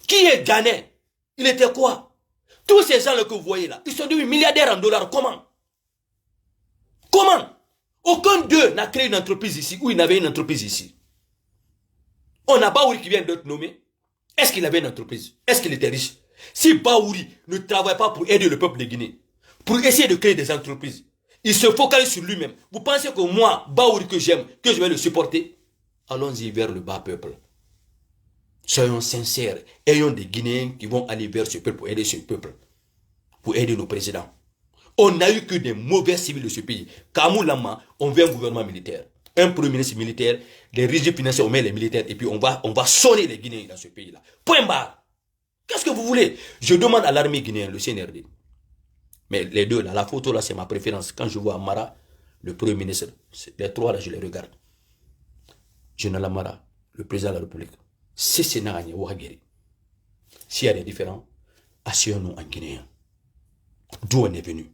Qui est Ghané? Il était quoi? Tous ces gens-là que vous voyez là, ils sont devenus milliardaires en dollars. Comment? Comment? Aucun d'eux n'a créé une entreprise ici ou il n'avait une entreprise ici. On a Baouri qui vient d'être nommé. Est-ce qu'il avait une entreprise? Est-ce qu'il était riche? Si Baouri ne travaille pas pour aider le peuple de Guinée, pour essayer de créer des entreprises, il se focalise sur lui-même. Vous pensez que moi, Baouri que j'aime, que je vais le supporter? Allons-y vers le bas peuple. Soyons sincères. Ayons des Guinéens qui vont aller vers ce peuple pour aider ce peuple. Pour aider nos présidents. On n'a eu que des mauvais civils de ce pays. Kamou Lama, on veut un gouvernement militaire. Un premier ministre militaire, des régimes financiers, on met les militaires et puis on va sonner les Guinéens dans ce pays-là. Point barre. Qu'est-ce que vous voulez? Je demande à l'armée guinéenne, le CNRD. Mais les deux, là, la photo, là, c'est ma préférence. Quand je vois Amara, le premier ministre, les trois, là, je les regarde. Général Amara, le président de la République. C'est Sénarani Ouageri. S'il y a des différends, asseyons-nous en Guinéen. D'où on est venu?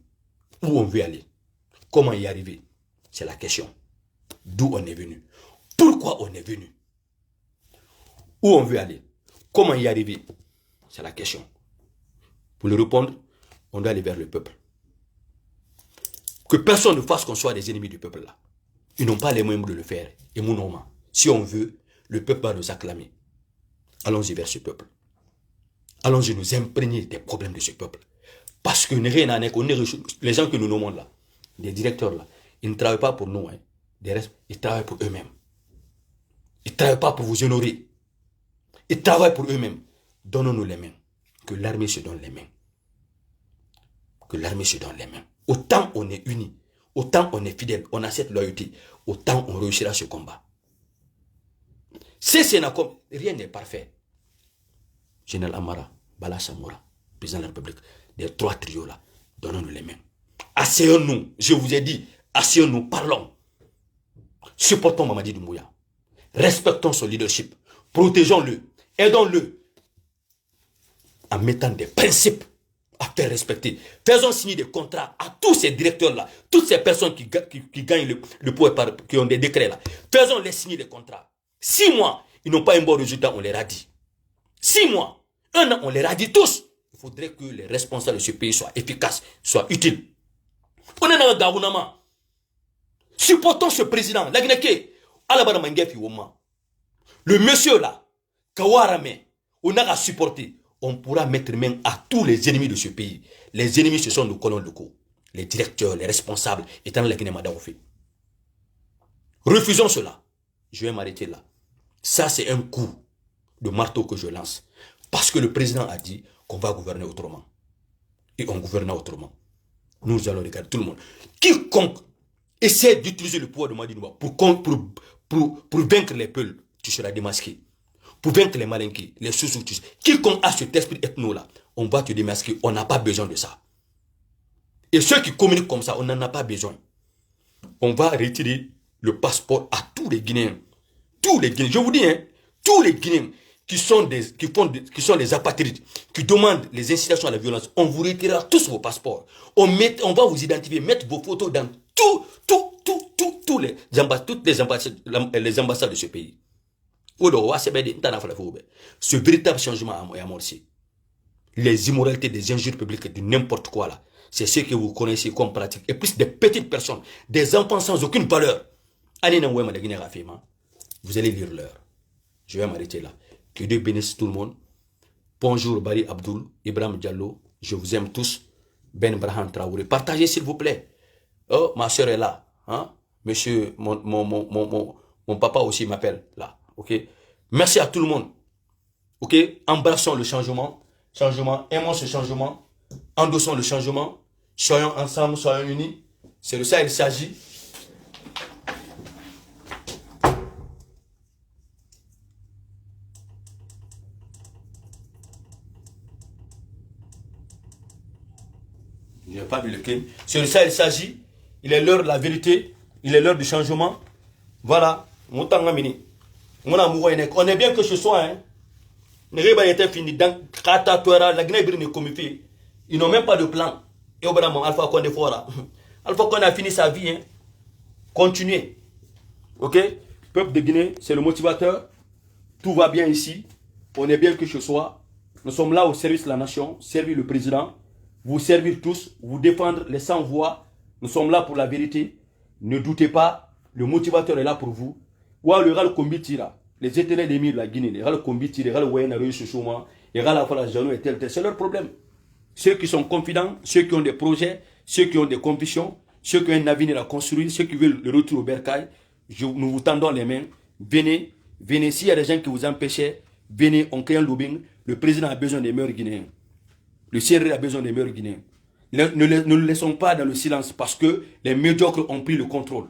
Où on veut aller? Comment y arriver? C'est la question. D'où on est venu? Pourquoi on est venu? Où on veut aller? Comment y arriver? C'est la question. Pour le répondre, on doit aller vers le peuple. Que personne ne fasse qu'on soit des ennemis du peuple là. Ils n'ont pas les moyens de le faire. Et mon nom, si on veut, le peuple va nous acclamer. Allons-y vers ce peuple. Allons-y nous imprégner des problèmes de ce peuple. Parce que les gens que nous nommons là, les directeurs là, ils ne travaillent pas pour nous. Hein. Ils travaillent pour eux-mêmes. Ils ne travaillent pas pour vous honorer. Ils travaillent pour eux-mêmes. Donnons-nous les mains. Que l'armée se donne les mains. Que l'armée se donne les mains. Autant on est unis, autant on est fidèle, on a cette loyauté, autant on réussira ce combat. Rien n'est parfait. Général Amara, Bala Samoura, président de la République, des trois trios là, donnons-nous les mains. Asseyons-nous, je vous ai dit, asseyons-nous, parlons. Supportons Mamadi Doumbouya. Respectons son leadership. Protégeons-le. Aidons-le. En mettant des principes à faire respecter. Faisons signer des contrats à tous ces directeurs-là, toutes ces personnes qui gagnent le pouvoir, qui ont des décrets là. Faisons-les signer des contrats. 6 mois, ils n'ont pas un bon résultat, on les radie. 6 mois, 1 an, on les radie tous. Il faudrait que les responsables de ce pays soient efficaces, soient utiles. On est dans le Gabounama. Supportons ce président. Le monsieur là, Kawarame, on a à supporter. On pourra mettre main à tous les ennemis de ce pays. Les ennemis, ce sont nos colons locaux. Les directeurs, les responsables, étant la Guinée Madaoufé. Refusons cela. Je vais m'arrêter là. Ça, c'est un coup de marteau que je lance. Parce que le président a dit qu'on va gouverner autrement. Et on gouvernera autrement. Nous allons regarder tout le monde. Quiconque essaie d'utiliser le pouvoir de Madinouba pour vaincre les peuples, tu seras démasqué. Pour vaincre les Malinqués, les Soussous, quiconque a cet esprit ethno là, on va te démasquer. On n'a pas besoin de ça. Et ceux qui communiquent comme ça, on n'en a pas besoin. On va retirer le passeport à tous les Guinéens. Tous les Guinéens, je vous dis, hein, tous les Guinéens qui sont des apatrides, qui demandent les incitations à la violence, on vous retirera tous vos passeports. On va vous identifier, mettre vos photos dans toutes les ambassades de ce pays. Ce véritable changement est amorcé. Les immoralités, des injures publiques, de n'importe quoi là, c'est ce que vous connaissez comme pratique. Et plus des petites personnes, des enfants sans aucune valeur. Allez dans le Guinée, vous allez lire l'heure. Je vais m'arrêter là. Que Dieu bénisse tout le monde. Bonjour Bari Abdul, Ibrahim Diallo, je vous aime tous. Ben Braham Traoré. Partagez s'il vous plaît. Oh, ma soeur est là. Hein? Monsieur, mon papa aussi m'appelle là. Ok? Merci à tout le monde. Ok? Embrassons le changement. Aimons ce changement. Endossons le changement. Soyons ensemble, soyons unis. C'est de ça qu'il s'agit. Je n'ai pas vu le crime. C'est de ça qu'il s'agit. Il est l'heure de la vérité. Il est l'heure du changement. Voilà. On est bien que ce soit. Hein. Ils n'ont même pas de plan. Et au bout d'un moment, Alpha Condé Fora. Alpha Condé a fini sa vie. Hein. Continuez. Ok? Peuple de Guinée, c'est le motivateur. Tout va bien ici. On est bien que ce soit. Nous sommes là au service de la nation. Servir le président. Vous servir tous. Vous défendre les sans-voix. Nous sommes là pour la vérité. Ne doutez pas. Le motivateur est là pour vous. Wa le ral combi tira. Les éternels émirs de la Guinée, les ral combi tira, les ral wayna réussi chômement, les ral la jano et tel, c'est leur problème. Ceux qui sont confidents, ceux qui ont des projets, ceux qui ont des convictions, ceux qui ont un avenir à construire, ceux qui veulent le retour au bercail, nous vous tendons les mains. Venez, venez. S'il y a des gens qui vous empêchaient, venez, on crée un lobbying. Le président a besoin des meilleurs Guinéens. Le CRR a besoin des meilleurs Guinéens. Ne le laissons pas dans le silence parce que les médiocres ont pris le contrôle.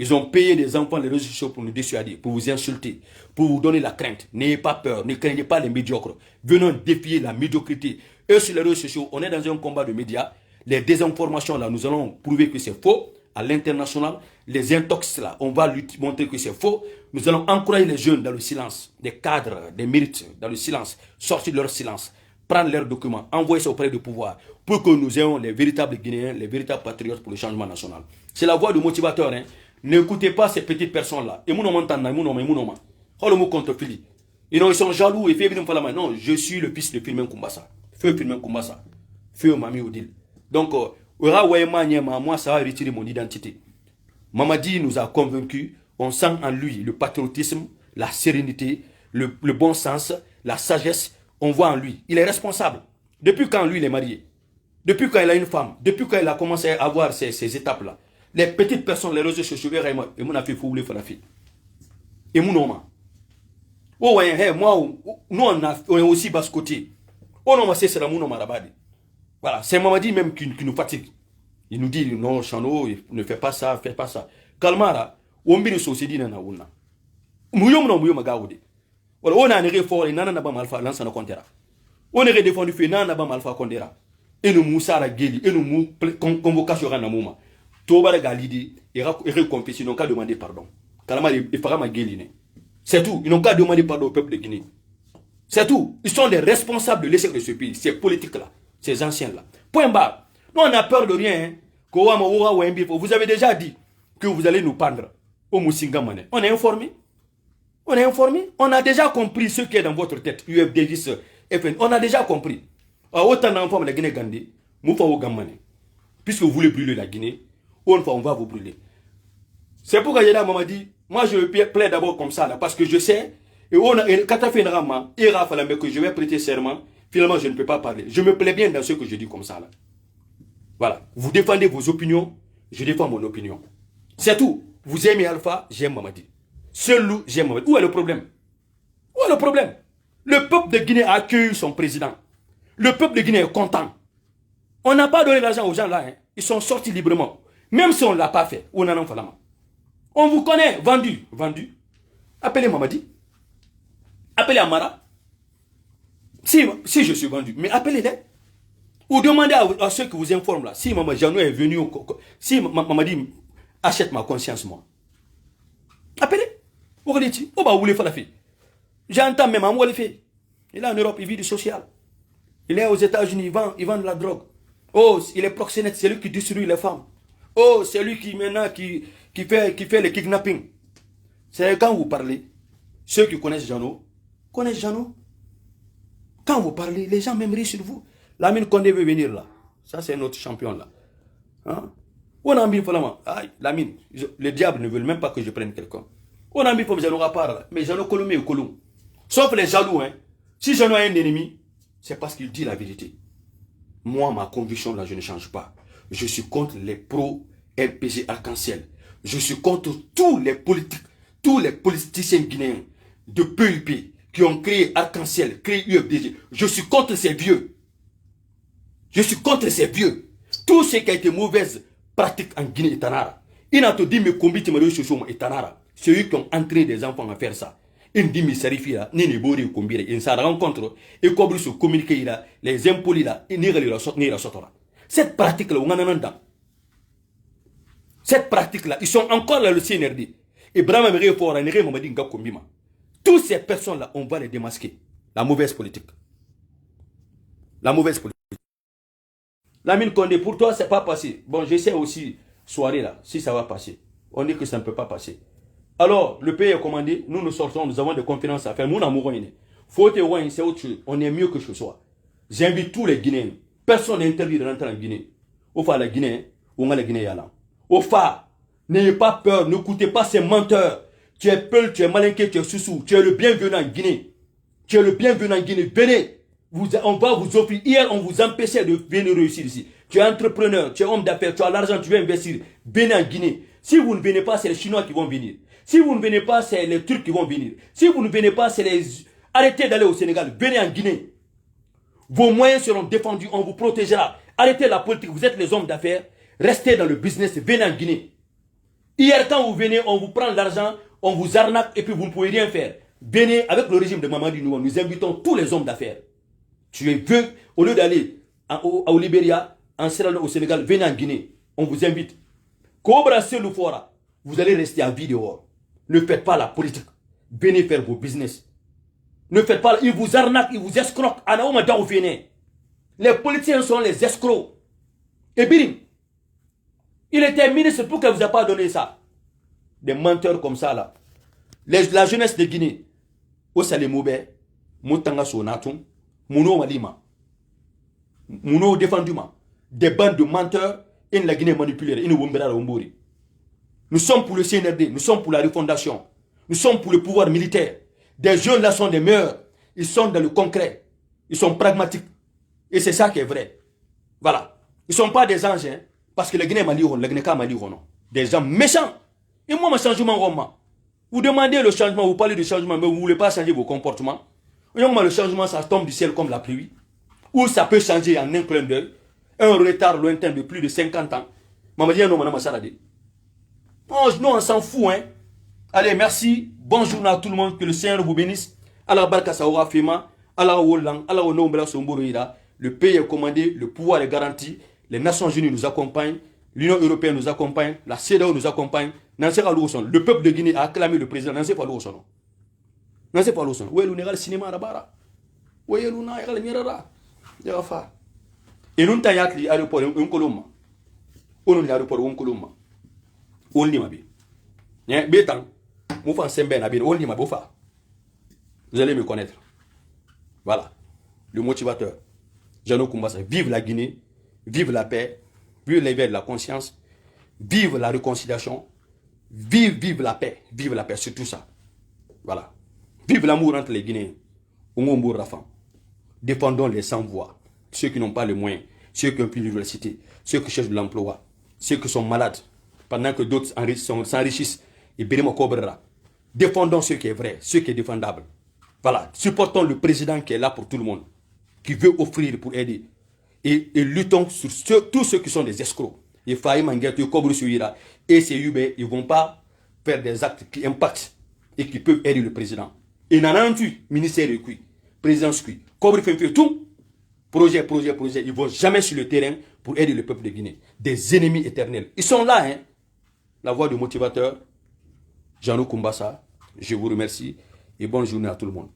Ils ont payé des enfants les réseaux sociaux pour nous dissuader, pour vous insulter, pour vous donner la crainte. N'ayez pas peur, ne craignez pas les médiocres. Venons défier la médiocrité. Eux, sur les réseaux sociaux, on est dans un combat de médias. Les désinformations, là, nous allons prouver que c'est faux. À l'international, les intox, là, on va lui montrer que c'est faux. Nous allons encourager les jeunes dans le silence, des cadres, des mérites, dans le silence, sortir de leur silence, prendre leurs documents, envoyer ça auprès du pouvoir, pour que nous ayons les véritables Guinéens, les véritables patriotes pour le changement national. C'est la voix du motivateur, hein. N'écoutez pas ces petites personnes-là. Ils sont jaloux et non, je suis le fils de Firmin Koumbassa. Feu Firmin Koumbassa. Feu Mami Odile. Donc, moi, ça va retirer mon identité. Mamadi nous a convaincus. On sent en lui le patriotisme, la sérénité, le bon sens, la sagesse. On voit en lui. Il est responsable. Depuis quand lui, il est marié. Depuis quand il a une femme. Depuis quand il a commencé à avoir ces étapes-là. Les petites personnes, les réseaux sociaux, et mon affaire, faut la fille. Et mon nom. Oh, ouais, moi, nous, on est aussi bas côté. Oh, non, c'est mon nom, voilà, c'est Mamadi même qui nous fatigue. Il nous dit, non, Chano, ne fais pas ça, fais pas ça. Kalmara, on vit une société dans la oula. Mouyom non, mouyom magaoude. Voilà, on a un réfort, et nana n'a pas malfa, l'ansa na kontera. On est défendu, fait nana n'a pas malfa kondera. Et nous moussara geli, et nous convocation à Namouma. Toba Galidi, et récompensé, ils n'ont qu'à demander pardon. Kalama, il fera ma guéline. C'est tout. Ils n'ont qu'à demander pardon au peuple de Guinée. C'est tout. Ils sont des responsables de l'échec de ce pays. Ces politiques-là, ces anciens-là. Point barre. Nous, on n'a peur de rien. Hein. Vous avez déjà dit que vous allez nous pendre au Moussingamane. On est informé. On est informé. On a déjà compris ce qui est dans votre tête. UFD10, FN. On a déjà compris. Autant d'enfants de la Guinée Gandhi, Moufa au Gamane. Puisque vous voulez brûler la Guinée, on va vous brûler. C'est pourquoi Yéna m'a dit, moi je plaide d'abord comme ça, là, parce que je sais, et quand tu as fait un rama, que je vais prêter serment, finalement je ne peux pas parler. Je me plais bien dans ce que je dis comme ça. Là. Voilà. Vous défendez vos opinions, je défends mon opinion. C'est tout. Vous aimez Alpha, j'aime Mamadi. Seul loup, j'aime Mamadi. Où est le problème? Où est le problème? Le peuple de Guinée a accueilli son président. Le peuple de Guinée est content. On n'a pas donné l'argent aux gens là. Hein. Ils sont sortis librement. Même si on ne l'a pas fait. On vous connaît. Vendu. Vendu. Appelez Mamadi. Appelez Amara. Si je suis vendu. Mais appelez-les. Ou demandez à ceux qui vous informent là, si Maman Jeannot est venu, si Maman dit, achète ma conscience, moi. Appelez. J'entends même à moi le fait. Il est en Europe, il vit du social. Il est aux États-Unis, il vend de la drogue. Oh, il est proxénète, c'est lui qui distribue les femmes. Oh, c'est lui qui maintenant qui fait le kidnapping. C'est quand vous parlez, ceux qui connaissent Jeannot, connaissent Jeannot. Quand vous parlez, les gens même rient sur vous. Lamine Condé veut venir là. Ça, c'est notre champion là. Hein? On a mis vraiment. Lamine, le diable ne veut même pas que je prenne quelqu'un. On a mis pour Jeannot à part, mais Jeannot Colomé ou Colomb. Sauf les jaloux, hein. Si Jeannot a un ennemi, c'est parce qu'il dit la vérité. Moi, ma conviction là, je ne change pas. Je suis contre les pro-RPG arc-en-ciel. Je suis contre tous les politiques, tous les politiciens guinéens de PUP qui ont créé arc-en-ciel, créé UFDG. Je suis contre ces vieux. Je suis contre ces vieux. Tout ce qui a été mauvaise pratique en Guinée et Tanara. Il a tout dit, mais combien de choses et Tanara. C'est eux qui ont entraîné des enfants à faire ça. Il dit, mais sarifi là, ni ne bori combien. Il s'en rencontre, et comme ils se communiquent là, les impôts là, et ni la sortira. Cette pratique là, on en a dedans. Cette pratique là, ils sont encore là le CNRD. Et Brahma Méré Fort, Néré Mamadi Ngakombima. Toutes ces personnes là, on va les démasquer. La mauvaise politique. La mauvaise politique. Lamine Condé, pour toi, c'est pas passé. Bon, j'essaie aussi, soirée là, si ça va passer. On dit que ça ne peut pas passer. Alors, le pays est commandé, nous sortons, nous avons des conférences à faire. Nous, faut que c'est autre chose. On est mieux que ce soit. J'invite tous les Guinéens. Personne n'est interdit de rentrer en Guinée. Au fa la Guinée, on a la Guinée là. Au fa, n'ayez pas peur, n'écoutez pas ces menteurs. Tu es Peul, tu es Malinké, tu es Soussou. Tu es le bienvenu en Guinée. Tu es le bienvenu en Guinée. Venez. On va vous offrir. Hier, on vous empêchait de venir réussir ici. Tu es entrepreneur, tu es homme d'affaires, tu as l'argent, tu veux investir. Venez en Guinée. Si vous ne venez pas, c'est les Chinois qui vont venir. Si vous ne venez pas, c'est les Turcs qui vont venir. Si vous ne venez pas, c'est les... Arrêtez d'aller au Sénégal. Venez en Guinée. Vos moyens seront défendus. On vous protégera. Arrêtez la politique. Vous êtes les hommes d'affaires. Restez dans le business. Venez en Guinée. Hier, quand vous venez, on vous prend l'argent, on vous arnaque et puis vous ne pouvez rien faire. Venez avec le régime de Mamadi Nouan. Nous invitons tous les hommes d'affaires. Tu es vieux. Au lieu d'aller au Libéria, au Sénégal, venez en Guinée. On vous invite. Cobra Seloufora, vous allez rester en vie dehors. Ne faites pas la politique. Venez faire vos business. Ne faites pas... Ils vous arnaquent, ils vous escroquent. Les politiciens sont les escrocs. Et Birim, il était ministre, pourquoi il ne vous a pas donné ça? Des menteurs comme ça là. La jeunesse de Guinée. Osale Moube, Moutanga Sonatum, Mouno Malima. Mouno défenduma. Des bandes de menteurs, et la Guinée manipulée, et nous Nous sommes pour le CNRD, nous sommes pour la refondation, nous sommes pour le pouvoir militaire. Des jeunes là sont des meilleurs, ils sont dans le concret, ils sont pragmatiques. Et c'est ça qui est vrai. Voilà. Ils ne sont pas des anges, hein, parce que les Guinéens maliront, les Guinéens maliront, non. Des gens méchants. Et moi, mon changement, Roma. Vous demandez le changement, vous parlez de changement, mais vous ne voulez pas changer vos comportements. Le changement, ça tombe du ciel comme la pluie. Ou ça peut changer en un clin d'œil. Un retard lointain de plus de 50 ans. Maman dit, non, madame Assaradé. Non, on s'en fout, hein. Allez, merci. Bonjour à tout le monde. Que le Seigneur vous bénisse. Allah barka saoura fima. Allah wolang. Allah onombela somboroira. Le pays est commandé. Le pouvoir est garanti. Les Nations Unies nous accompagnent. L'Union Européenne nous accompagne. La CEDEAO nous accompagne. Le peuple de Guinée a acclamé le président. Nansé Falouson. Nansé Falouson. Où est le cinéma à la barra? Où est le mirara? Et nous avons dit l'aéroport un colombe. On a l'aéroport un colombe. On dit ma vie. Bétan, mon fan Semben a bien. On dit ma bofa. Vous allez me connaître. Voilà. Le motivateur. Jeannot Koumbassa. Vive la Guinée. Vive la paix. Vive l'éveil de la conscience. Vive la réconciliation. Vive la paix. Vive la paix. C'est tout ça. Voilà. Vive l'amour entre les Guinéens. Ongombo Rafam. Défendons les sans-voix. Ceux qui n'ont pas les moyens, ceux qui ont plus d'université, ceux qui cherchent de l'emploi, ceux qui sont malades, pendant que d'autres s'enrichissent et Bérémo Kobrera. Défendons ce qui est vrai, ce qui est défendable. Voilà, supportons le président qui est là pour tout le monde, qui veut offrir pour aider. Et luttons sur tous ceux qui sont des escrocs. Et Faye Manguette, Kobru Suira, et ces UB, ils ne vont pas faire des actes qui impactent et qui peuvent aider le président. Et n'en a un ministère de qui, président qui, Kobru fait tout. Projet. Ils ne vont jamais sur le terrain pour aider le peuple de Guinée. Des ennemis éternels. Ils sont là, hein. La voix du motivateur, Jean-Luc Kumbassa. Je vous remercie et bonne journée à tout le monde.